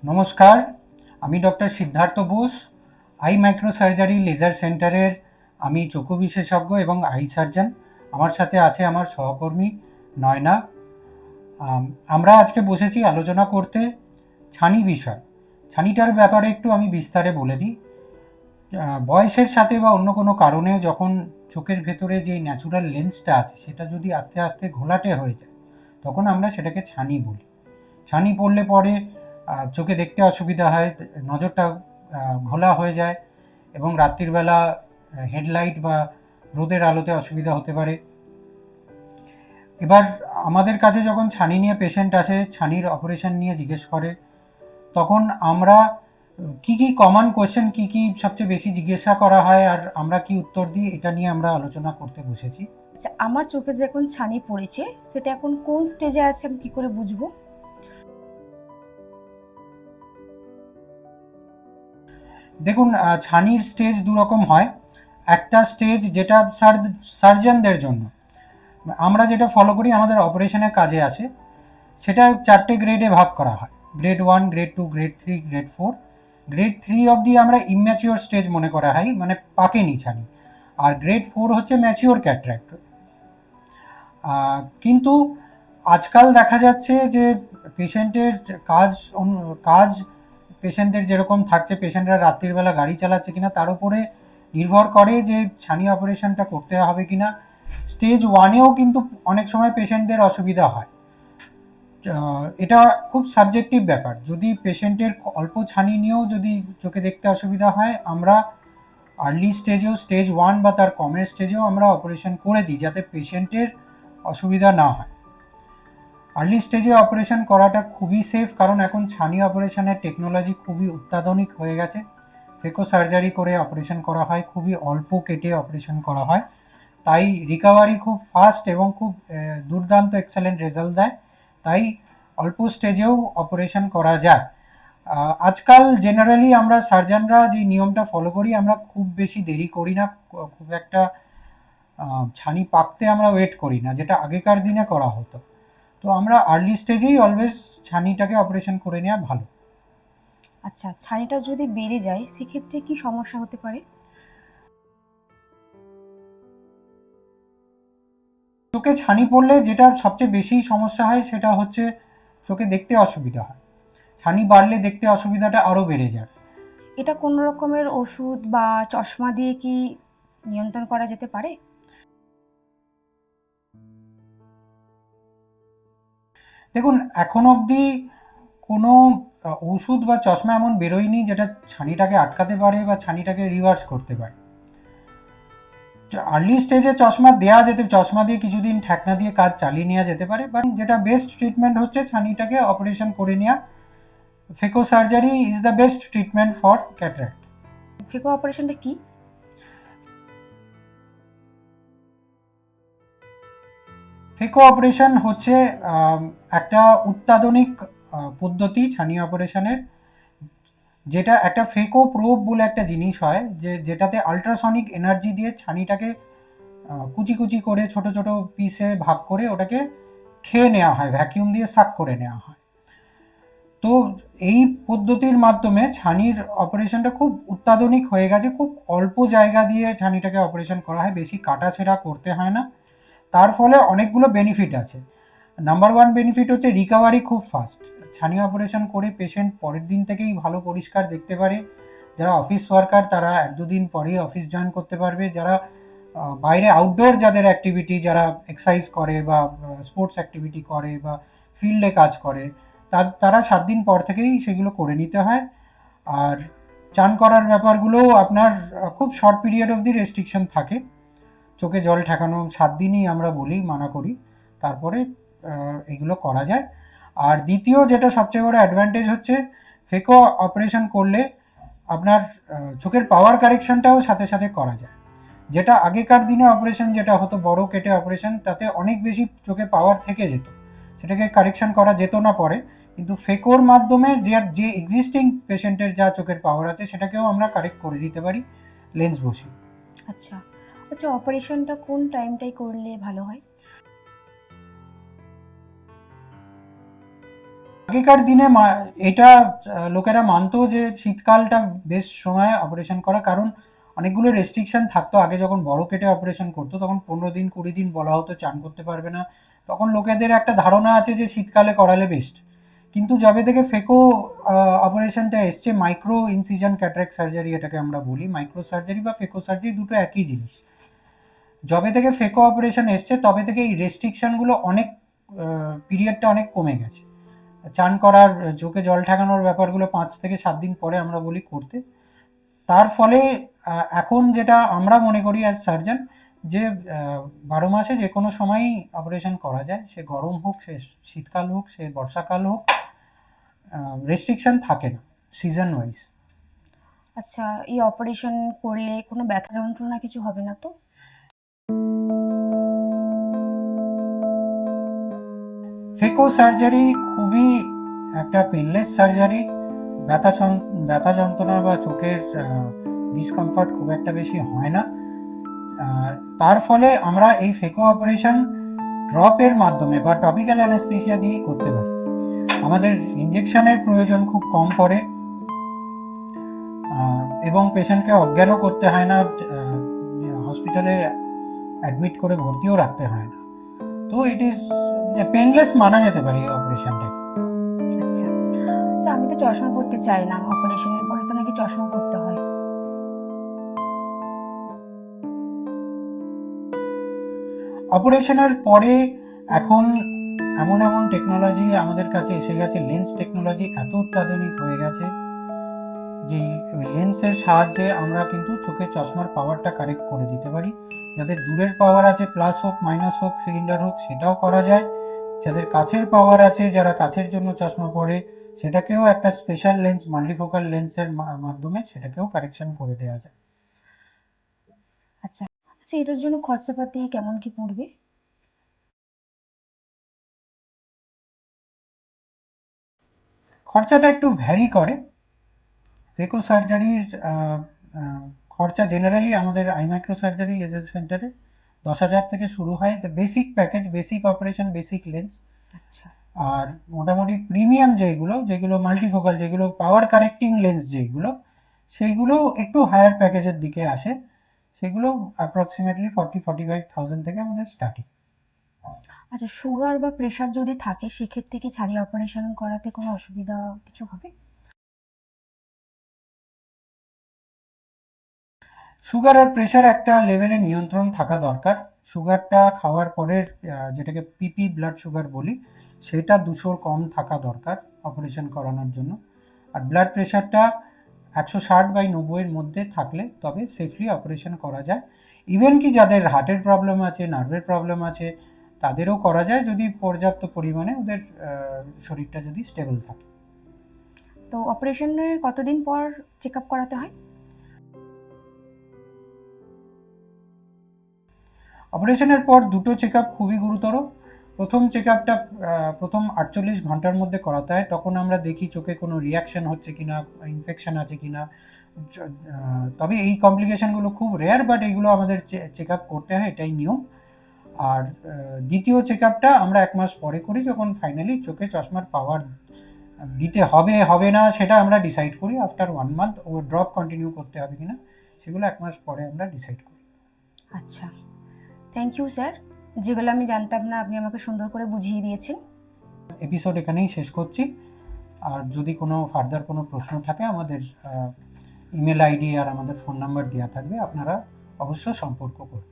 নমস্কার, আমি doctor Siddhartha Bose, eye micro surgery laser সেন্টারের আমি চক্ষু বিশেষজ্ঞ এবং আই সার্জন। আমার সাথে আছে আমার সহকর্মী নয়না। আমরা আজকে বসেছি আলোচনা করতে ছানি বিষয়। ছানিটার ব্যাপারে একটু আমি বিস্তারে বলে দিই। বয়সের সাথে বা অন্য কোনো কারণে যখন চোখের ভেতরে যে ন্যাচুরাল লেন্সটা আছে সেটা যদি আস্তে আস্তে ঘোলাটে হয়ে যায়, তখন আমরা সেটাকে ছানি বলি। ছানি পড়লে পরে চোখে দেখতে অসুবিধা হয়, নজরটা ঘোলা হয়ে যায় এবং রাত্রির বেলা হেডলাইট বা রোদের আলোতে অসুবিধা হতে পারে। এবার আমাদের কাছে যখন ছানি নিয়ে পেশেন্ট আসে, ছানির অপারেশন নিয়ে জিজ্ঞেস করে, তখন আমরা কি কি কমন কোয়েশ্চেন, কি কি সবচেয়ে বেশি জিজ্ঞাসা করা হয় আর আমরা কি উত্তর দিই, এটা নিয়ে আমরা আলোচনা করতে বসেছি। আচ্ছা, আমার চোখে যে এখন ছানি পড়েছে সেটা এখন কোন স্টেজে আছে আমি কি করে বুঝবো? দেখুন, ছানির স্টেজ দু রকম হয়। একটা স্টেজ যেটা সার্জনদের জন্য আমরা যেটা ফলো করি, আমাদের অপারেশনের কাজে আসে, সেটা 4টে গ্রেডে ভাগ করা হয়। Grade 1, grade 2, grade 3, grade 4। Grade 3 অবধি আমরা ইম্যাচিওর স্টেজ মনে করা হয়, মানে পাকেনি ছানি। আর গ্রেড 4 হচ্ছে ম্যাচিওর ক্যাটরাক্ট। কিন্তু আজকাল দেখা যাচ্ছে যে পেশেন্টের কাজ পেশেন্টদের যেরকম থাকছে, পেশেন্টরা রাত্রির বেলা গাড়ি চালাচ্ছে কিনা তার উপরে নির্ভর করে যে ছানি অপারেশনটা করতে হবে কিনা। স্টেজ 1এও কিন্তু অনেক সময় পেশেন্টদের অসুবিধা হয়। এটা খুব সাবজেক্টিভ ব্যাপার। যদি পেশেন্টের অল্প ছানি নিয়েও যদি চোখে দেখতে অসুবিধা হয়, আমরা আর্লি স্টেজেও, স্টেজ 1 বা তার কমের স্টেজেও আমরা অপারেশন করে দিই, যাতে পেশেন্টের অসুবিধা না হয়। আর্লি স্টেজে অপারেশন করাটা খুবই সেফ, কারণ এখন ছানি অপারেশনের টেকনোলজি খুবই অত্যাধুনিক হয়ে গেছে। ফেকো সার্জারি করে অপারেশন করা হয়, খুবই অল্প কেটে অপারেশন করা হয়, তাই রিকভারি খুব ফাস্ট এবং খুব দুর্দান্ত এক্সেলেন্ট রেজাল্ট দেয়। তাই অল্প স্টেজেও অপারেশন করা যায়। আজকাল জেনারেলি আমরা সার্জনরা যে নিয়মটা ফলো করি, আমরা খুব বেশি দেরি করি না, খুব একটা ছানি পাকতে আমরা ওয়েট করি না, যেটা আগেকার দিনে করা হতো। তো আমরা আর্লি স্টেজেই অলওয়েজ ছানিটাকে অপারেশন করে নেওয়া ভালো। আচ্ছা, ছানিটা যদি বেড়ে যায় সেক্ষেত্রে কি সমস্যা হতে পারে? চোখে ছানি পড়লে যেটা সবচেয়ে বেশি সমস্যা হয় সেটা হচ্ছে চোখে দেখতে অসুবিধা হয়। ছানি বাড়লে দেখতে অসুবিধাটা আরও বেড়ে যায়। এটা কোনো রকমের ওষুধ বা চশমা দিয়ে কি নিয়ন্ত্রণ করা যেতে পারে? দেখুন, এখন অবধি কোনো ওষুধ বা চশমা এমন বেরোয়নি যেটা ছানিটাকে আটকাতে পারে বা ছানিটাকে রিভার্স করতে পারে। আর্লি স্টেজে চশমা দেওয়া যেতে, চশমা দিয়ে কিছুদিন ঠেকনা দিয়ে কাজ চালিয়ে নেওয়া যেতে পারে, বাট যেটা বেস্ট ট্রিটমেন্ট হচ্ছে ছানিটাকে অপারেশন করে নেওয়া। Phaco surgery is the best treatment for cataract. Phaco অপারেশনটা কি? ফেকো অপারেশন হচ্ছে একটা অত্যাধুনিক পদ্ধতি ছানি অপারেশনের, যেটা একটা ফেকো প্রোব বলে একটা জিনিস হয়, যেটাতে আল্ট্রাসনিক এনার্জি দিয়ে ছানিটাকে কুচি কুচি করে ছোট ছোট পিসে ভাগ করে ওটাকে খেয়ে নেওয়া হয়, ভ্যাকিউম দিয়ে সাক করে নেওয়া হয়। তো এই পদ্ধতির মাধ্যমে ছানির অপারেশনটা খুব অত্যাধুনিক হয়ে গেছে, খুব অল্প জায়গা দিয়ে ছানিটাকে অপারেশন করা হয়, বেশি কাটাছেঁড়া করতে হয় না। তার ফলে অনেকগুলো বেনিফিট আছে। নাম্বার 1 বেনিফিট হচ্ছে রিকভারি খুব ফাস্ট। ছানি অপারেশন করে পেশেন্ট পরের দিন থেকেই ভালো পরিষ্কার দেখতে পারে। যারা অফিস ওয়ার্কার তারা 1-2 দিন পরেই অফিস জয়েন করতে পারবে। যারা বাইরে আউটডোর যাদের অ্যাক্টিভিটি, যারা এক্সারসাইজ করে বা স্পোর্টস অ্যাক্টিভিটি করে বা ফিল্ডে কাজ করে, তারা 7 দিন পর থেকেই সেগুলো করে নিতে হয়। আর চান করার ব্যাপারগুলোও আপনার খুব শর্ট পিরিয়ড অবধি রেস্ট্রিকশন থাকে। চোখে জল ঠেকানো 7 দিনই আমরা বলি, মানা করি, তারপরে এগুলো করা যায়। আর দ্বিতীয় যেটা সবচেয়ে বড় অ্যাডভান্টেজ হচ্ছে, ফেকো অপারেশন করলে আপনার চোখের পাওয়ার কারেকশনটাও সাথে সাথে করা যায়। যেটা আগেকার দিনে অপারেশন যেটা হতো বড় কেটে অপারেশন, তাতে অনেক বেশি চোখে পাওয়ার থেকে যেত, সেটাকে কারেকশন করা যেত না পরে। কিন্তু ফেকোর মাধ্যমে যে এক্সিস্টিং পেশেন্টের যা চোখের পাওয়ার আছে সেটাকেও আমরা কারেক্ট করে দিতে পারি লেন্স বসিয়ে। আচ্ছা আচ্ছা, অপারেশনটা কোন টাইমটাই করলে ভালো হয়? আগেকার দিনে এটা লোকেরা মানতো যে শীতকালটা বেস্ট সময় অপারেশন করা, কারণ অনেকগুলো রেস্ট্রিকশন থাকতো। আগে যখন বড় কেটে অপারেশন করতো তখন 15 দিন 20 দিন বলা হতো চান করতে পারবে না, তখন লোকেদের একটা ধারণা আছে যে শীতকালে করালে বেস্ট। কিন্তু যবে থেকে ফেকো অপারেশনটা এসছে, মাইক্রো ইনসিজন ক্যাটারাক্ট সার্জারি এটাকে আমরা বলি, মাইক্রো সার্জারি বা ফেকো সার্জারি দুটো একই জিনিস। যবে থেকে ফেকো অপারেশন এসছে তবে থেকে এই রেস্ট্রিকশনগুলো অনেক পিরিয়ডটা অনেক কমে গেছে। চান করার, চোখে জল ঠেকানোর ব্যাপারগুলো 5 থেকে 7 দিন পরে আমরা বলি করতে। তার ফলে এখন যেটা আমরা মনে করি অ্যাজ সার্জন যে 12 মাসে যে কোনো সময়ই অপারেশন করা যায়, সে গরম হোক, সে শীতকাল হোক, সে বর্ষাকাল হোক, রেস্ট্রিকশন থাকে না সিজন ওয়াইজ। আচ্ছা, এই অপারেশন করলে কোনো ব্যথা যন্ত্রণা কিছু হবে না তো? ফেকো সার্জারি খুবই একটা পেনলেস সার্জারি। ব্যথা যন্ত্রণা বা চোখের ডিসকমফর্ট খুব একটা বেশি হয় না। তার ফলে আমরা এই ফেকো অপারেশন ড্রপের মাধ্যমে বা টপিক্যাল অ্যানেস্থেসিয়া দিয়েই করতে পারি। আমাদের ইঞ্জেকশনের প্রয়োজন খুব কম পড়ে, এবং পেশেন্টকে অজ্ঞানও করতে হয় না, হসপিটালে অ্যাডমিট করে ভর্তিও রাখতে হয় না। তো ইট ইজ পেনলেস মানা যেতে পারে এই অপারেশনটা। আচ্ছা আচ্ছা, আমি তো চশমা পরতে চাইলাম, অপারেশনের পরে তো নাকি চশমা পরতে হয়। অপারেশনের পরে এখন এমন এমন টেকনোলজি আমাদের কাছে এসে গেছে, লেন্স টেকনোলজি এত অত্যাধুনিক হয়ে গেছে যে লেন্সের সাহায্যে আমরা কিন্তু চোখের চশমার পাওয়ারটা কারেক্ট করে দিতে পারি। যাদের দূরের পাওয়ার আছে, প্লাস হোক মাইনাস হোক সিলিন্ডার হোক, সেটাও করা যায়। যাদের কাছের পাওয়ার আছে, যারা কাছের জন্য চশমা পরে, সেটাকেও একটা স্পেশাল লেন্স, মাল্টিফোকাল লেন্সের মাধ্যমে সেটাকেও কারেকশন করে দেওয়া যায়। আচ্ছা আচ্ছা, এটার জন্য খরচাপাতি কেমন কি পড়বে? খরচাটা একটু ভ্যারি করে। ফেকো সার্জারির খরচা জেনারেলি আমাদের আইমাইক্রো সার্জারি লেজার সেন্টারে 10,000 থেকে শুরু হয়, basic package, basic operation, basic lens. আচ্ছা আর মোটামুটি প্রিমিয়াম যেগুলো যেগুলো মাল্টিফোকাল, যেগুলো পাওয়ার কারেক্টিং লেন্স, যেগুলো সেইগুলো একটু হায়ার প্যাকেজের দিকে আসে। সেগুলো অ্যাপ্রক্সিমেটলি 40-45,000 থেকে আমাদের স্টার্টিং। আচ্ছা, সুগার বা প্রেশার যদি থাকে সেক্ষেত্রে কি ছাড়িয়ে অপারেশন করাতে কোনো অসুবিধা কিছু হবে? সুগার আর প্রেশার একটা লেভেলে নিয়ন্ত্রণ থাকা দরকার। সুগারটা খাওয়ার পরে, যেটাকে পিপি ব্লাড সুগার বলি, সেটা 200 কম থাকা দরকার অপারেশন করানোর জন্য। আর ব্লাড প্রেশারটা 160/90 মধ্যে থাকলে তবে সেফলি অপারেশন করা যায়। ইভেন কি যাদের হার্টের প্রবলেম আছে, নার্ভের প্রবলেম আছে, তাদেরও করা যায় যদি পর্যাপ্ত পরিমাণে ওদের শরীরটা যদি স্টেবল থাকে। তো অপারেশনের কতদিন পর চেক আপ করাতে হয়? অপারেশনের পর দুটো চেক আপ খুবই গুরুতর। প্রথম চেক আপটা প্রথম 48 ঘন্টার মধ্যে করাতে হয়। তখন আমরা দেখি চোখে কোনো রিয়াকশন হচ্ছে কিনা, ইনফেকশন আছে কিনা। তবে এই কমপ্লিকেশনগুলো খুব রেয়ার, বাট এইগুলো আমাদের চেক আপ করতে হয়, এটাই নিয়ম। আর দ্বিতীয় চেক আপটা আমরা 1 মাস পরে করি, যখন ফাইনালি চোখে চশমার পাওয়ার দিতে হবে হবে না সেটা আমরা ডিসাইড করি। আফটার 1 মান্থ ও ড্রপ কন্টিনিউ করতে হবে কিনা, সেগুলো 1 মাস পরে আমরা ডিসাইড করি। আচ্ছা, থ্যাংক ইউ স্যার, যেগুলো আমি জানতাম না আপনি আমাকে সুন্দর করে বুঝিয়ে দিয়েছেন। এপিসোড এখানেই শেষ করছি। আর যদি কোনো ফার্দার কোনো প্রশ্ন থাকে, আমাদের ইমেল আইডি আর আমাদের ফোন নাম্বার দেওয়া থাকবে, আপনারা অবশ্য সম্পর্ক করুন।